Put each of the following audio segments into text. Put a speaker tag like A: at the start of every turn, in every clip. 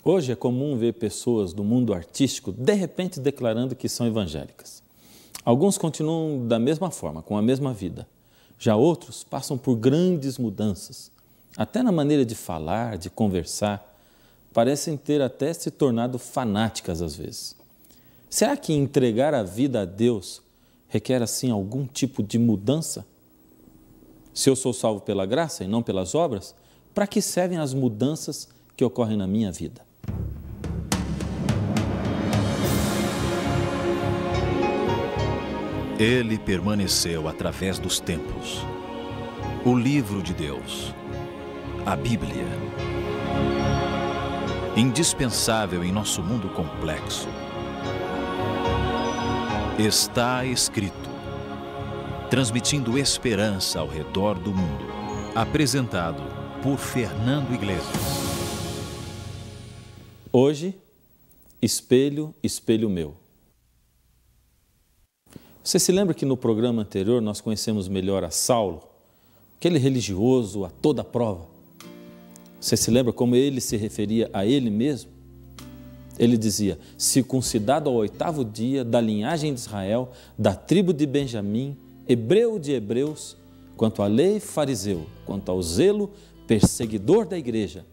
A: Hoje é comum ver pessoas do mundo artístico de repente declarando que são evangélicas. Alguns continuam da mesma forma, com a mesma vida. Já outros passam por grandes mudanças, até na maneira de falar, de conversar. Parecem ter até se tornado fanáticas às vezes. Será que entregar a vida a Deus requer assim algum tipo de mudança? Se eu sou salvo pela graça e não pelas obras, para que servem as mudanças que ocorrem na minha vida?
B: Ele permaneceu através dos tempos. O livro de Deus, a Bíblia. Indispensável em nosso mundo complexo. Está escrito, transmitindo esperança ao redor do mundo. Apresentado por Fernando Iglesias.
A: Hoje, espelho, espelho meu. Você se lembra que no programa anterior nós conhecemos melhor a Saulo, aquele religioso a toda prova? Você se lembra como ele se referia a ele mesmo? Ele dizia, circuncidado ao 8º dia, da linhagem de Israel, da tribo de Benjamim, hebreu de hebreus, quanto à lei, fariseu, quanto ao zelo, perseguidor da igreja,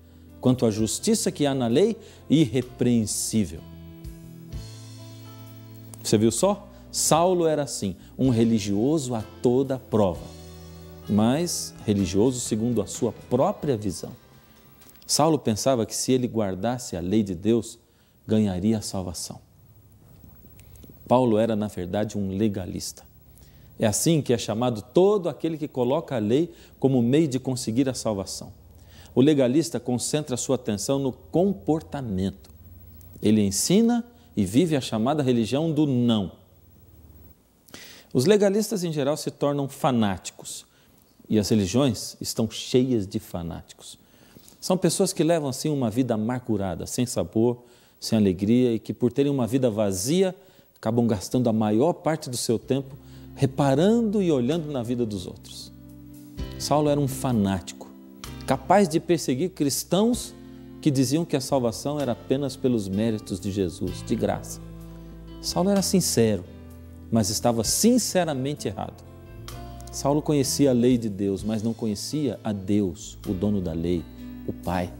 A: quanto à justiça que há na lei, irrepreensível. Você viu só? Saulo era assim, um religioso a toda prova, mas religioso segundo a sua própria visão. Saulo pensava que se ele guardasse a lei de Deus, ganharia a salvação. Paulo era, na verdade, um legalista. É assim que é chamado todo aquele que coloca a lei como meio de conseguir a salvação. O legalista concentra sua atenção no comportamento. Ele ensina e vive a chamada religião do não. Os legalistas, em geral, se tornam fanáticos e as religiões estão cheias de fanáticos. São pessoas que levam, assim, uma vida amargurada, sem sabor, sem alegria e que, por terem uma vida vazia, acabam gastando a maior parte do seu tempo reparando e olhando na vida dos outros. Saulo era um fanático, capaz de perseguir cristãos que diziam que a salvação era apenas pelos méritos de Jesus, de graça. Saulo era sincero, mas estava sinceramente errado. Saulo conhecia a lei de Deus, mas não conhecia a Deus, o dono da lei, o Pai.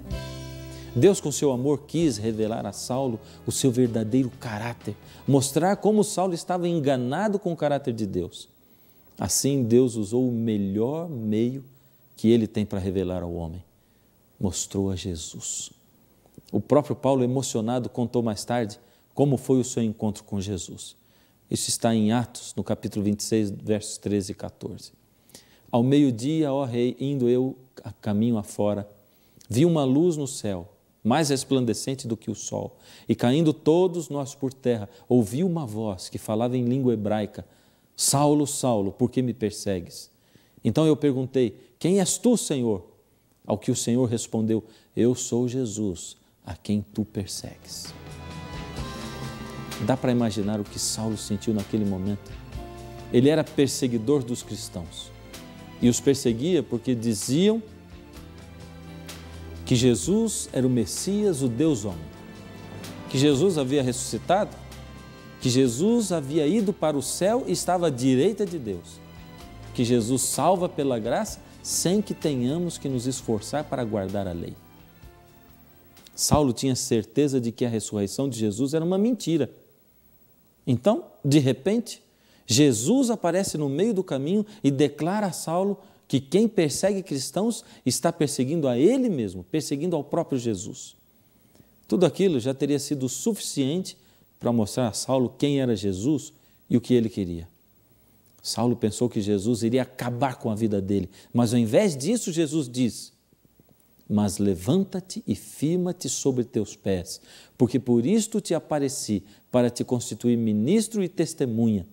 A: Deus, com seu amor, quis revelar a Saulo o seu verdadeiro caráter, mostrar como Saulo estava enganado com o caráter de Deus. Assim, Deus usou o melhor meio que ele tem para revelar ao homem. Mostrou a Jesus. O próprio Paulo, emocionado, contou mais tarde como foi o seu encontro com Jesus. Isso está em Atos, no capítulo 26, versos 13 e 14. Ao meio-dia, ó rei, indo eu a caminho afora, vi uma luz no céu, mais resplandecente do que o sol, e caindo todos nós por terra, ouvi uma voz que falava em língua hebraica, Saulo, Saulo, por que me persegues? Então eu perguntei, quem és tu, Senhor? Ao que o Senhor respondeu, eu sou Jesus, a quem tu persegues. Dá para imaginar o que Saulo sentiu naquele momento? Ele era perseguidor dos cristãos e os perseguia porque diziam que Jesus era o Messias, o Deus homem, que Jesus havia ressuscitado, que Jesus havia ido para o céu e estava à direita de Deus, que Jesus salva pela graça sem que tenhamos que nos esforçar para guardar a lei. Saulo tinha certeza de que a ressurreição de Jesus era uma mentira. Então, de repente, Jesus aparece no meio do caminho e declara a Saulo que quem persegue cristãos está perseguindo a ele mesmo, perseguindo ao próprio Jesus. Tudo aquilo já teria sido suficiente para mostrar a Saulo quem era Jesus e o que ele queria. Saulo pensou que Jesus iria acabar com a vida dele, mas ao invés disso, Jesus diz, mas levanta-te e firma-te sobre teus pés, porque por isto te apareci, para te constituir ministro e testemunha.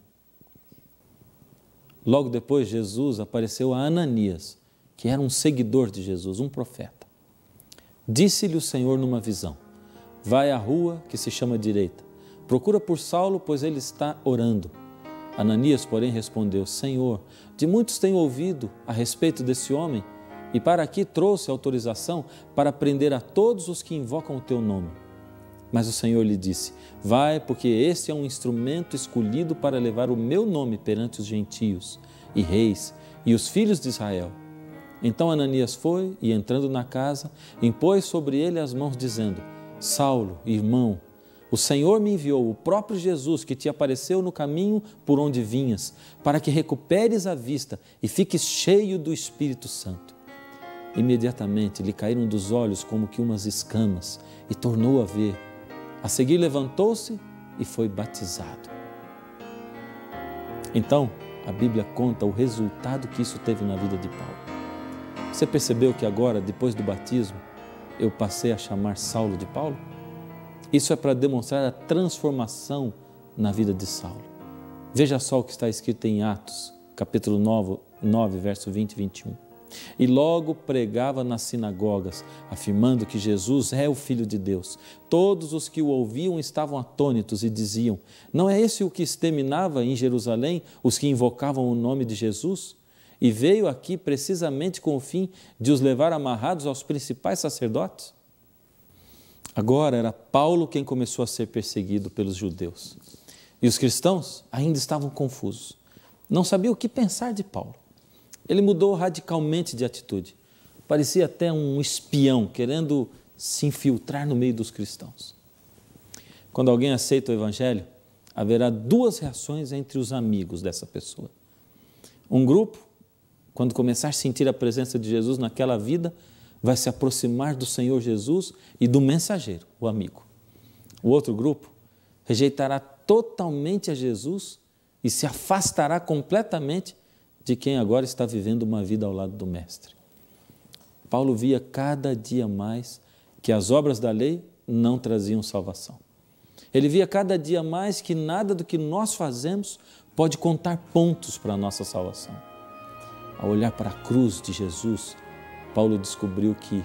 A: Logo depois, Jesus apareceu a Ananias, que era um seguidor de Jesus, um profeta. Disse-lhe o Senhor numa visão, vai à rua que se chama Direita, procura por Saulo, pois ele está orando. Ananias, porém, respondeu, Senhor, de muitos tenho ouvido a respeito desse homem, e para aqui trouxe autorização para prender a todos os que invocam o teu nome. Mas o Senhor lhe disse: vai, porque este é um instrumento escolhido para levar o meu nome perante os gentios e reis e os filhos de Israel. Então Ananias foi e, entrando na casa, impôs sobre ele as mãos, dizendo: Saulo, irmão, o Senhor me enviou, o próprio Jesus que te apareceu no caminho por onde vinhas, para que recuperes a vista e fiques cheio do Espírito Santo. Imediatamente lhe caíram dos olhos como que umas escamas e tornou a ver. A seguir levantou-se e foi batizado. Então, a Bíblia conta o resultado que isso teve na vida de Paulo. Você percebeu que agora, depois do batismo, eu passei a chamar Saulo de Paulo? Isso é para demonstrar a transformação na vida de Saulo. Veja só o que está escrito em Atos, capítulo 9, verso 20 e 21. E logo pregava nas sinagogas, afirmando que Jesus é o Filho de Deus. Todos os que o ouviam estavam atônitos e diziam: não é esse o que exterminava em Jerusalém os que invocavam o nome de Jesus? E veio aqui precisamente com o fim de os levar amarrados aos principais sacerdotes? Agora era Paulo quem começou a ser perseguido pelos judeus. E os cristãos ainda estavam confusos. Não sabiam o que pensar de Paulo. Ele mudou radicalmente de atitude. Parecia até um espião querendo se infiltrar no meio dos cristãos. Quando alguém aceita o Evangelho, haverá duas reações entre os amigos dessa pessoa. Um grupo, quando começar a sentir a presença de Jesus naquela vida, vai se aproximar do Senhor Jesus e do mensageiro, o amigo. O outro grupo rejeitará totalmente a Jesus e se afastará completamente de quem agora está vivendo uma vida ao lado do Mestre. Paulo via cada dia mais que as obras da lei não traziam salvação. Ele via cada dia mais que nada do que nós fazemos pode contar pontos para a nossa salvação. Ao olhar para a cruz de Jesus, Paulo descobriu que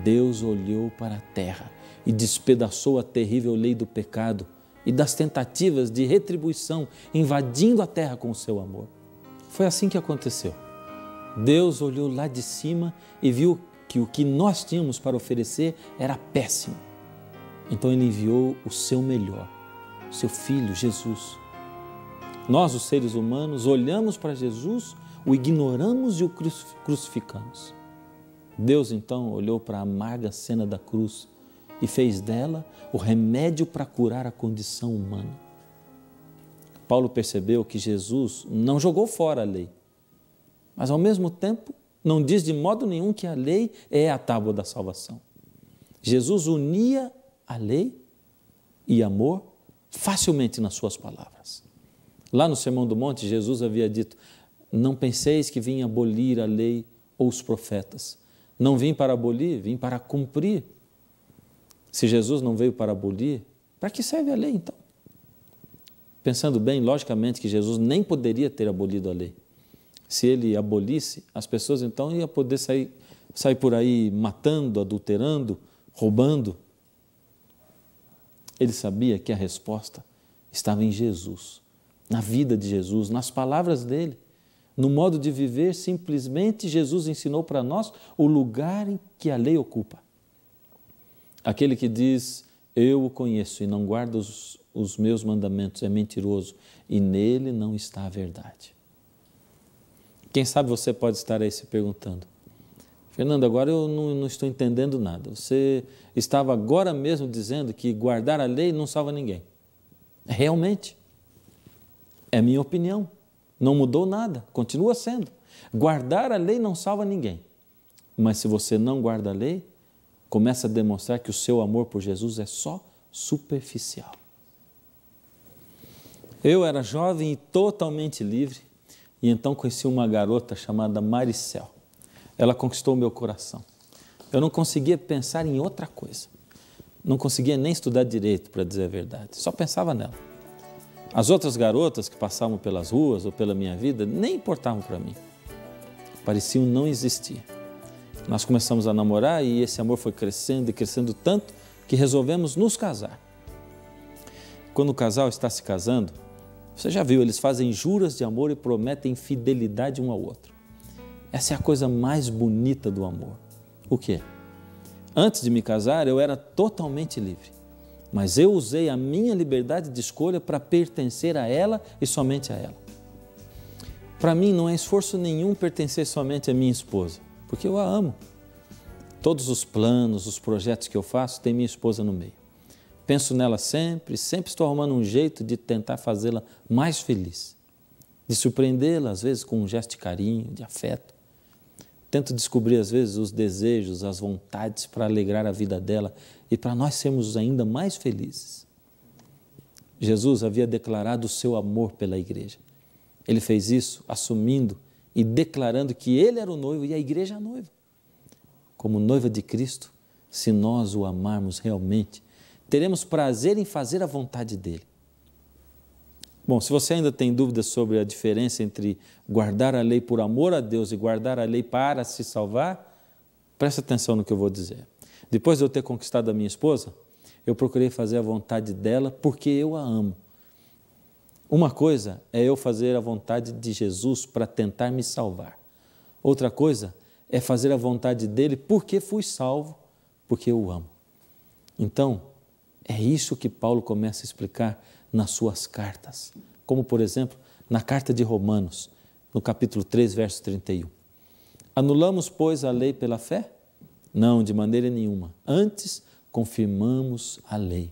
A: Deus olhou para a terra e despedaçou a terrível lei do pecado e das tentativas de retribuição, invadindo a terra com o seu amor. Foi assim que aconteceu. Deus olhou lá de cima e viu que o que nós tínhamos para oferecer era péssimo. Então Ele enviou o seu melhor, o seu Filho, Jesus. Nós, os seres humanos, olhamos para Jesus, o ignoramos e o crucificamos. Deus, então, olhou para a amarga cena da cruz e fez dela o remédio para curar a condição humana. Paulo percebeu que Jesus não jogou fora a lei, mas ao mesmo tempo não diz de modo nenhum que a lei é a tábua da salvação. Jesus unia a lei e amor facilmente nas suas palavras. Lá no Sermão do Monte, Jesus havia dito: não penseis que vim abolir a lei ou os profetas. Não vim para abolir, vim para cumprir. Se Jesus não veio para abolir, para que serve a lei então? Pensando bem, logicamente que Jesus nem poderia ter abolido a lei. Se ele abolisse, as pessoas então iam poder sair por aí matando, adulterando, roubando. Ele sabia que a resposta estava em Jesus, na vida de Jesus, nas palavras dele, no modo de viver. Simplesmente Jesus ensinou para nós o lugar em que a lei ocupa. Aquele que diz: eu o conheço e não guarda os meus mandamentos, é mentiroso e nele não está a verdade. Quem sabe você pode estar aí se perguntando: Fernando, agora eu não estou entendendo nada. Você estava agora mesmo dizendo que guardar a lei não salva ninguém. Realmente, é minha opinião. Não mudou nada, continua sendo. Guardar a lei não salva ninguém. Mas se você não guarda a lei, começa a demonstrar que o seu amor por Jesus é só superficial. Eu era jovem e totalmente livre, e então conheci uma garota chamada Maricel. Ela conquistou o meu coração. Eu não conseguia pensar em outra coisa. Não conseguia nem estudar direito, para dizer a verdade. Só pensava nela. As outras garotas que passavam pelas ruas ou pela minha vida nem importavam para mim. Pareciam não existir. Nós começamos a namorar e esse amor foi crescendo e crescendo tanto que resolvemos nos casar. Quando o casal está se casando, você já viu, eles fazem juras de amor e prometem fidelidade um ao outro. Essa é a coisa mais bonita do amor. O quê? Antes de me casar, eu era totalmente livre. mas eu usei a minha liberdade de escolha para pertencer a ela e somente a ela. Para mim não é esforço nenhum pertencer somente à minha esposa, porque eu a amo. Todos os planos, os projetos que eu faço, tem minha esposa no meio. Penso nela sempre, sempre estou arrumando um jeito de tentar fazê-la mais feliz, de surpreendê-la, às vezes, com um gesto de carinho, de afeto. Tento descobrir, às vezes, os desejos, as vontades para alegrar a vida dela e para nós sermos ainda mais felizes. Jesus havia declarado o seu amor pela igreja. Ele fez isso assumindo e declarando que ele era o noivo e a igreja a noiva. Como noiva de Cristo, se nós o amarmos realmente, teremos prazer em fazer a vontade dele. Bom, se você ainda tem dúvidas sobre a diferença entre guardar a lei por amor a Deus e guardar a lei para se salvar, preste atenção no que eu vou dizer. Depois de eu ter conquistado a minha esposa, eu procurei fazer a vontade dela porque eu a amo. Uma coisa é eu fazer a vontade de Jesus para tentar me salvar. Outra coisa é fazer a vontade dele porque fui salvo, porque eu o amo. Então, é isso que Paulo começa a explicar nas suas cartas, como por exemplo, na carta de Romanos, no capítulo 3, verso 31. Anulamos, pois, a lei pela fé? Não, de maneira nenhuma. Antes, confirmamos a lei.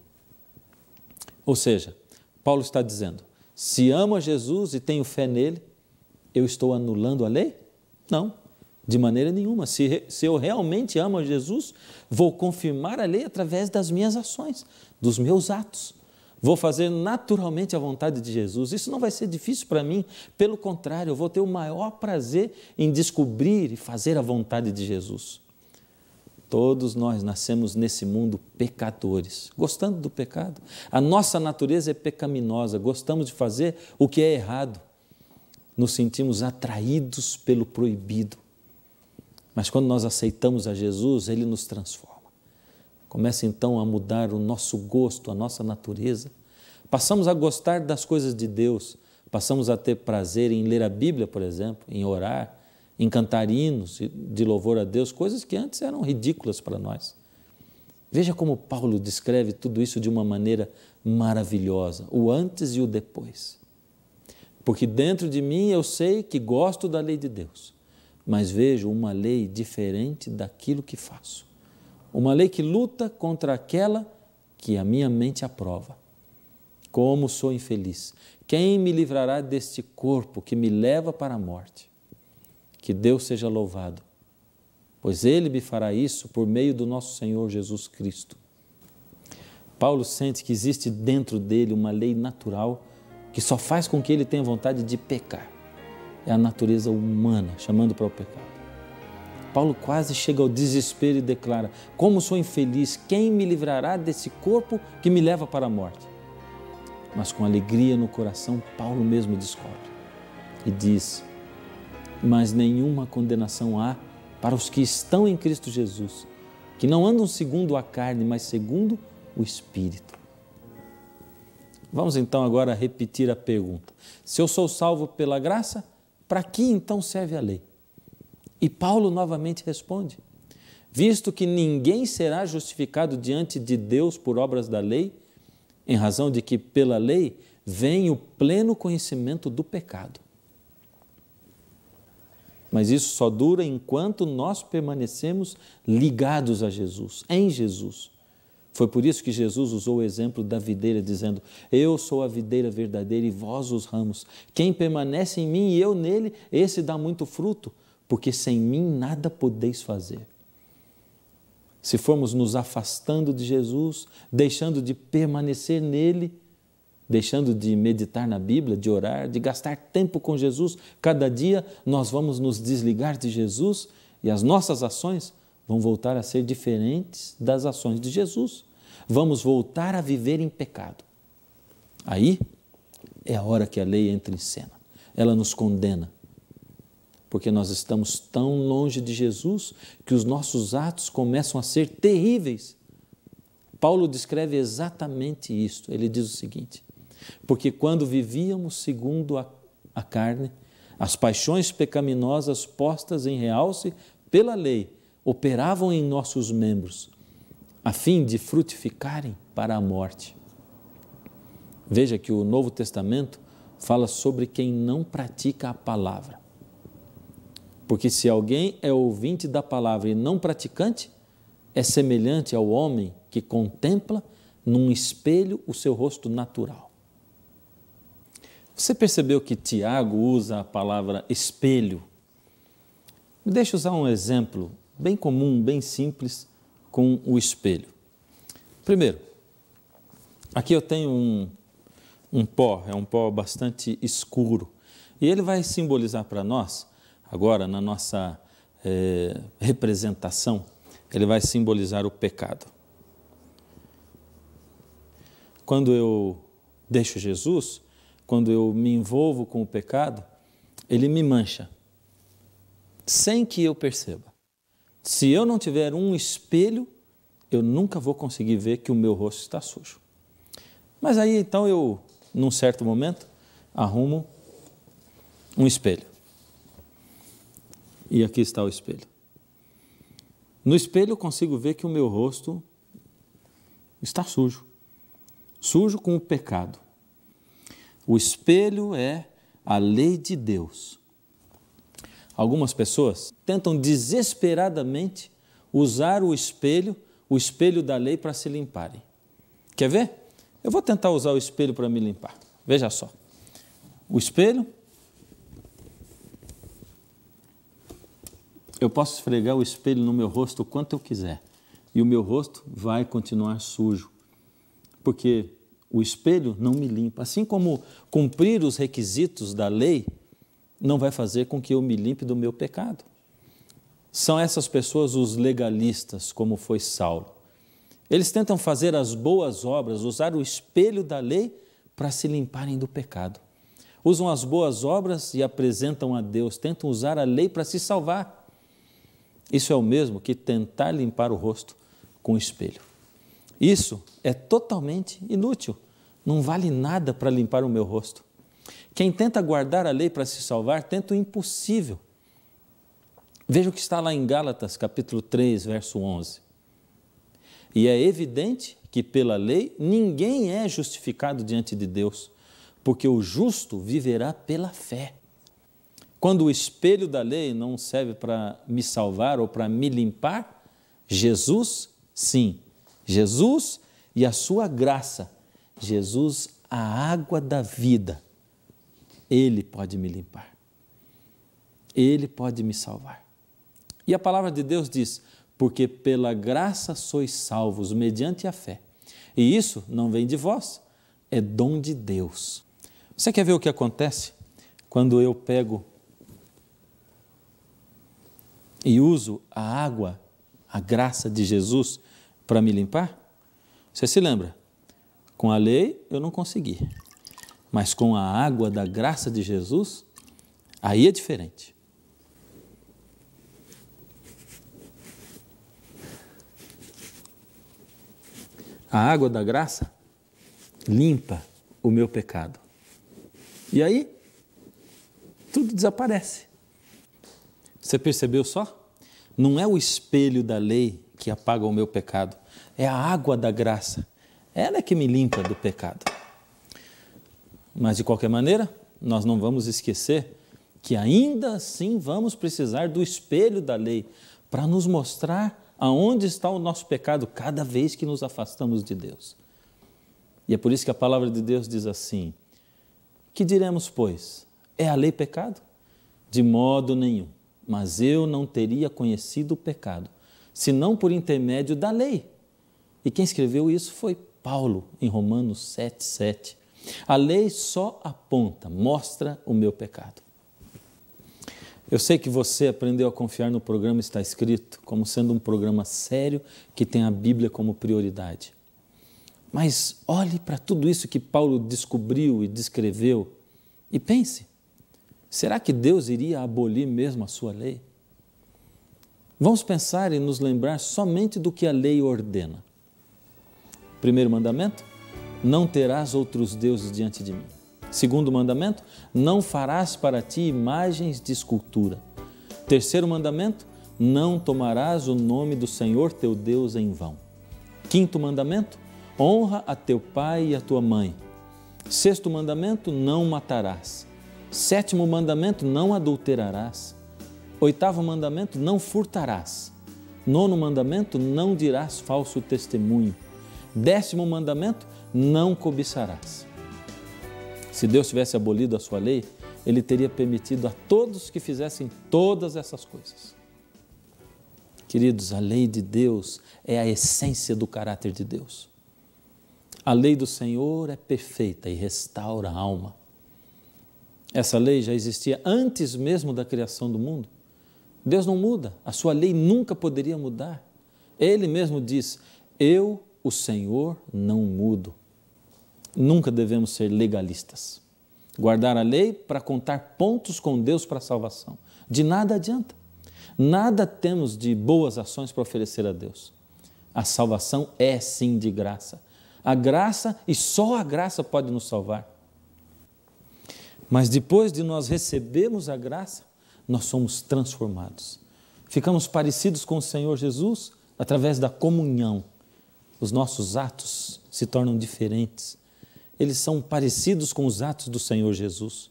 A: Ou seja, Paulo está dizendo, se amo a Jesus e tenho fé nele, eu estou anulando a lei? Não, de maneira nenhuma. Se eu realmente amo a Jesus, vou confirmar a lei através das minhas ações, dos meus atos. Vou fazer naturalmente a vontade de Jesus. Isso não vai ser difícil para mim. Pelo contrário, eu vou ter o maior prazer em descobrir e fazer a vontade de Jesus. Todos nós nascemos nesse mundo pecadores, gostando do pecado. A nossa natureza é pecaminosa, gostamos de fazer o que é errado. Nos sentimos atraídos pelo proibido. Mas quando nós aceitamos a Jesus, Ele nos transforma. Começa então a mudar o nosso gosto, a nossa natureza. Passamos a gostar das coisas de Deus, passamos a ter prazer em ler a Bíblia, por exemplo, em orar, em cantar hinos de louvor a Deus, coisas que antes eram ridículas para nós. Veja como Paulo descreve tudo isso de uma maneira maravilhosa, o antes e o depois. Porque dentro de mim eu sei que gosto da lei de Deus, mas vejo uma lei diferente daquilo que faço. Uma lei que luta contra aquela que a minha mente aprova. Como sou infeliz! Quem me livrará deste corpo que me leva para a morte? Que Deus seja louvado, pois Ele me fará isso por meio do nosso Senhor Jesus Cristo. Paulo sente que existe dentro dele uma lei natural que só faz com que ele tenha vontade de pecar. É a natureza humana chamando para o pecado. Paulo quase chega ao desespero e declara, como sou infeliz, quem me livrará desse corpo que me leva para a morte? Mas com alegria no coração, Paulo mesmo descobre e diz, mas nenhuma condenação há para os que estão em Cristo Jesus, que não andam segundo a carne, mas segundo o Espírito. Vamos então agora repetir a pergunta. Se eu sou salvo pela graça, para que então serve a lei? E Paulo novamente responde, visto que ninguém será justificado diante de Deus por obras da lei, em razão de que pela lei vem o pleno conhecimento do pecado. Mas isso só dura enquanto nós permanecemos ligados a Jesus, em Jesus. Foi por isso que Jesus usou o exemplo da videira, dizendo, eu sou a videira verdadeira e vós os ramos. Quem permanece em mim e eu nele, esse dá muito fruto, porque sem mim nada podeis fazer. Se formos nos afastando de Jesus, deixando de permanecer nele, deixando de meditar na Bíblia, de orar, de gastar tempo com Jesus, cada dia nós vamos nos desligar de Jesus e as nossas ações vão voltar a ser diferentes das ações de Jesus. Vamos voltar a viver em pecado. Aí é a hora que a lei entra em cena. Ela nos condena. Porque nós estamos tão longe de Jesus que os nossos atos começam a ser terríveis. Paulo descreve exatamente isto. Ele diz o seguinte, porque quando vivíamos segundo a carne, as paixões pecaminosas postas em realce pela lei operavam em nossos membros, a fim de frutificarem para a morte. Veja que o Novo Testamento fala sobre quem não pratica a palavra. Porque se alguém é ouvinte da palavra e não praticante, é semelhante ao homem que contempla num espelho o seu rosto natural. Você percebeu que Tiago usa a palavra espelho? Me deixa usar um exemplo bem comum, bem simples, com o espelho. Primeiro, aqui eu tenho um pó, é um pó bastante escuro, e ele vai simbolizar para nós, agora na nossa representação, ele vai simbolizar o pecado. Quando eu deixo Jesus, quando eu me envolvo com o pecado, ele me mancha, sem que eu perceba. Se eu não tiver um espelho, eu nunca vou conseguir ver que o meu rosto está sujo. Mas aí então eu, num certo momento, arrumo um espelho. E aqui está o espelho. No espelho eu consigo ver que o meu rosto está sujo. Sujo com o pecado. O espelho é a lei de Deus. Algumas pessoas tentam desesperadamente usar o espelho da lei para se limparem. Quer ver? Eu vou tentar usar o espelho para me limpar. Veja só. O espelho, eu posso esfregar o espelho no meu rosto o quanto eu quiser e o meu rosto vai continuar sujo, porque o espelho não me limpa. Assim como cumprir os requisitos da lei não vai fazer com que eu me limpe do meu pecado. São essas pessoas os legalistas, como foi Saulo. Eles tentam fazer as boas obras, usar o espelho da lei para se limparem do pecado. Usam as boas obras e apresentam a Deus, tentam usar a lei para se salvar. Isso é o mesmo que tentar limpar o rosto com o espelho. Isso é totalmente inútil, não vale nada para limpar o meu rosto. Quem tenta guardar a lei para se salvar, tenta o impossível. Veja o que está lá em Gálatas, capítulo 3, verso 11. E é evidente que pela lei ninguém é justificado diante de Deus, porque o justo viverá pela fé. Quando o espelho da lei não serve para me salvar ou para me limpar, Jesus, sim, Jesus e a sua graça, Jesus, a água da vida, Ele pode me limpar, Ele pode me salvar. E a palavra de Deus diz, porque pela graça sois salvos mediante a fé. E isso não vem de vós, é dom de Deus. Você quer ver o que acontece quando eu pego e uso a água, a graça de Jesus para me limpar? Você se lembra? Com a lei eu não consegui, mas com a água da graça de Jesus, aí é diferente. A água da graça limpa o meu pecado. E aí, tudo desaparece. Você percebeu só? Não é o espelho da lei que apaga o meu pecado, é a água da graça. Ela é que me limpa do pecado. Mas, de qualquer maneira, nós não vamos esquecer que ainda assim vamos precisar do espelho da lei para nos mostrar aonde está o nosso pecado cada vez que nos afastamos de Deus. E é por isso que a palavra de Deus diz assim, que diremos, pois? É a lei pecado? De modo nenhum, mas eu não teria conhecido o pecado, senão por intermédio da lei. E quem escreveu isso foi Paulo, em Romanos 7:7. A lei só aponta, mostra o meu pecado. Eu sei que você aprendeu a confiar no programa Está Escrito, como sendo um programa sério que tem a Bíblia como prioridade. Mas olhe para tudo isso que Paulo descobriu e descreveu e pense, será que Deus iria abolir mesmo a sua lei? Vamos pensar e nos lembrar somente do que a lei ordena. Primeiro mandamento, não terás outros deuses diante de mim. Segundo mandamento, não farás para ti imagens de escultura. Terceiro mandamento, não tomarás o nome do Senhor teu Deus em vão. Quinto mandamento, honra a teu pai e a tua mãe. Sexto mandamento, não matarás. Sétimo mandamento, não adulterarás. Oitavo mandamento, não furtarás. Nono mandamento, não dirás falso testemunho. Décimo mandamento, não cobiçarás. Se Deus tivesse abolido a sua lei, Ele teria permitido a todos que fizessem todas essas coisas. Queridos, a lei de Deus é a essência do caráter de Deus. A lei do Senhor é perfeita e restaura a alma. Essa lei já existia antes mesmo da criação do mundo. Deus não muda, a sua lei nunca poderia mudar. Ele mesmo diz, eu, o Senhor, não mudo. Nunca devemos ser legalistas. Guardar a lei para contar pontos com Deus para a salvação. De nada adianta. Nada temos de boas ações para oferecer a Deus. A salvação é sim de graça. A graça e só a graça pode nos salvar. Mas depois de nós recebermos a graça, nós somos transformados. Ficamos parecidos com o Senhor Jesus através da comunhão. Os nossos atos se tornam diferentes. Eles são parecidos com os atos do Senhor Jesus.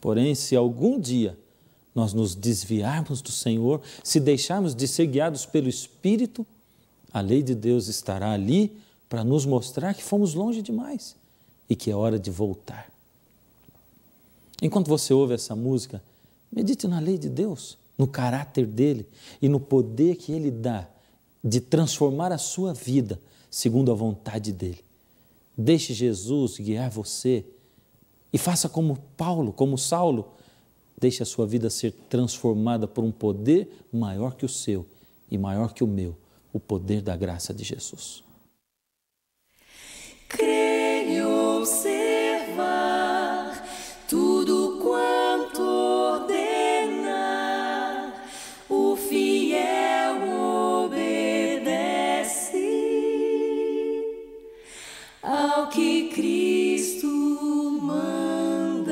A: Porém, se algum dia nós nos desviarmos do Senhor, se deixarmos de ser guiados pelo Espírito, a lei de Deus estará ali para nos mostrar que fomos longe demais e que é hora de voltar. Enquanto você ouve essa música, medite na lei de Deus, no caráter dele e no poder que ele dá de transformar a sua vida segundo a vontade dele. Deixe Jesus guiar você e faça como Paulo, como Saulo. Deixe a sua vida ser transformada por um poder maior que o seu e maior que o meu, o poder da graça de Jesus.
C: Crer e observar tudo quanto ordena, o fiel obedece ao que Cristo manda.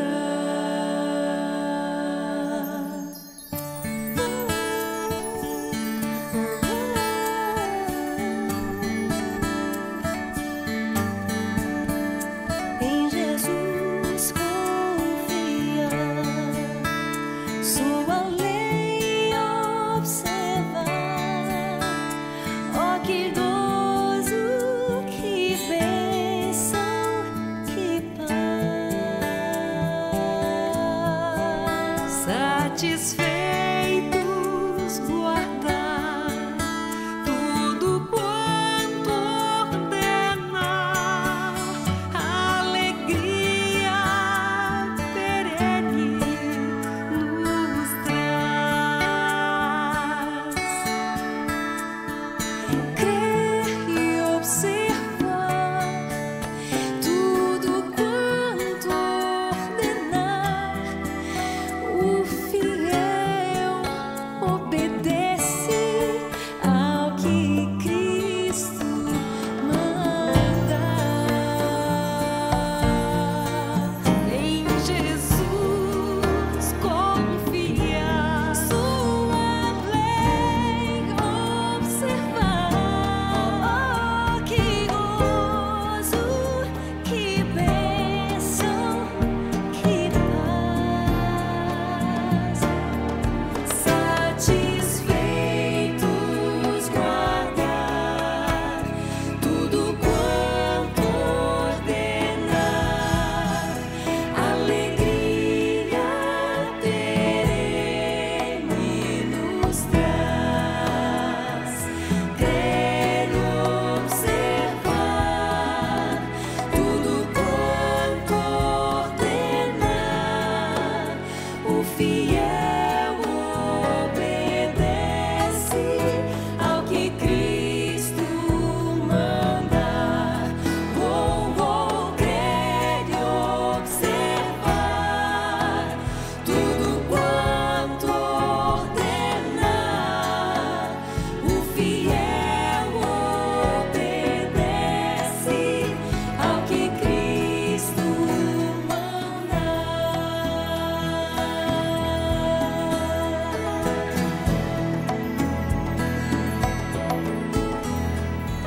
C: Em Jesus confia, sua lei observar. Oh, que idoso, que bênção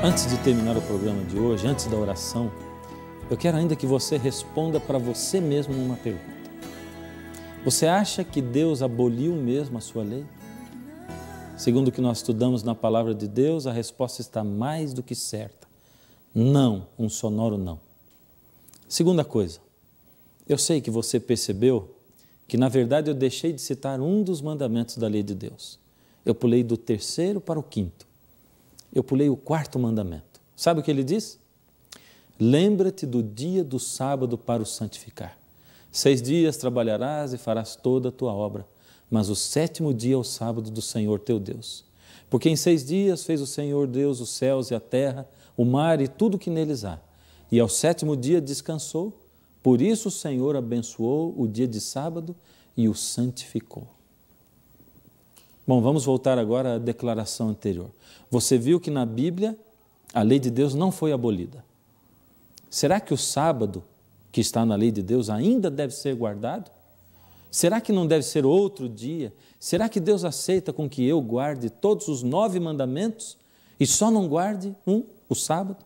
A: Antes de terminar o programa de hoje, antes da oração, eu quero ainda que você responda para você mesmo uma pergunta. Você acha que Deus aboliu mesmo a sua lei? Segundo o que nós estudamos na palavra de Deus, a resposta está mais do que certa. Não, um sonoro não. Segunda coisa, eu sei que você percebeu que na verdade eu deixei de citar um dos mandamentos da lei de Deus. Eu pulei do 3º para o 5º. Eu pulei o 4º mandamento. Sabe o que ele diz? Lembra-te do dia do sábado para o santificar. 6 dias trabalharás e farás toda a tua obra, mas o 7º dia é o sábado do Senhor teu Deus. Porque em 6 dias fez o Senhor Deus os céus e a terra, o mar e tudo que neles há. E ao 7º dia descansou, por isso o Senhor abençoou o dia de sábado e o santificou. Bom, vamos voltar agora à declaração anterior. Você viu que na Bíblia a lei de Deus não foi abolida. Será que o sábado que está na lei de Deus ainda deve ser guardado? Será que não deve ser outro dia? Será que Deus aceita com que eu guarde todos os 9 mandamentos e só não guarde o sábado?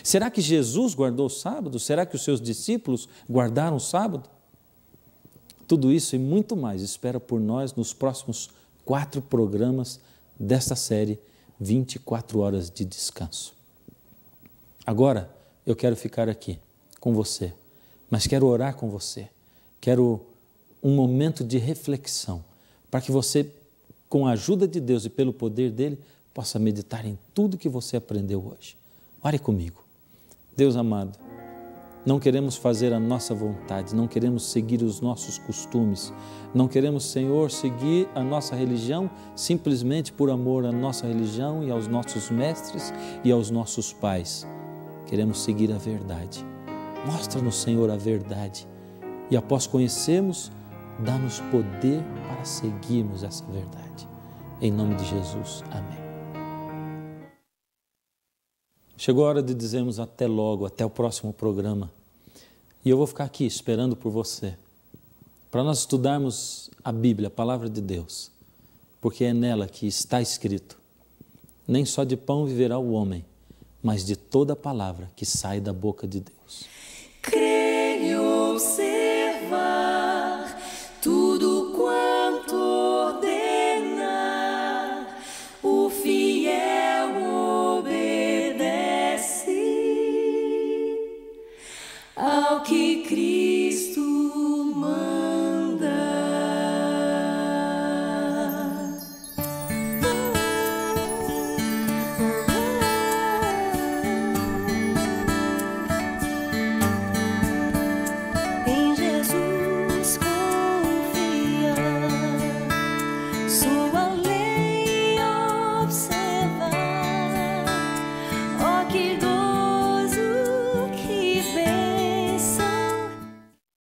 A: Será que Jesus guardou o sábado? Será que os seus discípulos guardaram o sábado? Tudo isso e muito mais espera por nós nos próximos 4 programas desta série 24 horas de descanso. Agora eu quero ficar aqui com você, mas quero orar com você. Quero um momento de reflexão para que você, com a ajuda de Deus e pelo poder dele, possa meditar em tudo que você aprendeu hoje. Ore comigo. Deus amado, não queremos fazer a nossa vontade, não queremos seguir os nossos costumes, não queremos, Senhor, seguir a nossa religião simplesmente por amor à nossa religião e aos nossos mestres e aos nossos pais. Queremos seguir a verdade. Mostra-nos, Senhor, a verdade e após conhecermos, dá-nos poder para seguirmos essa verdade. Em nome de Jesus, amém. Chegou a hora de dizermos até logo, até o próximo programa. E eu vou ficar aqui esperando por você, para nós estudarmos a Bíblia, a Palavra de Deus, porque é nela que está escrito: nem só de pão viverá o homem, mas de toda palavra que sai da boca de Deus.
C: Crer e observar.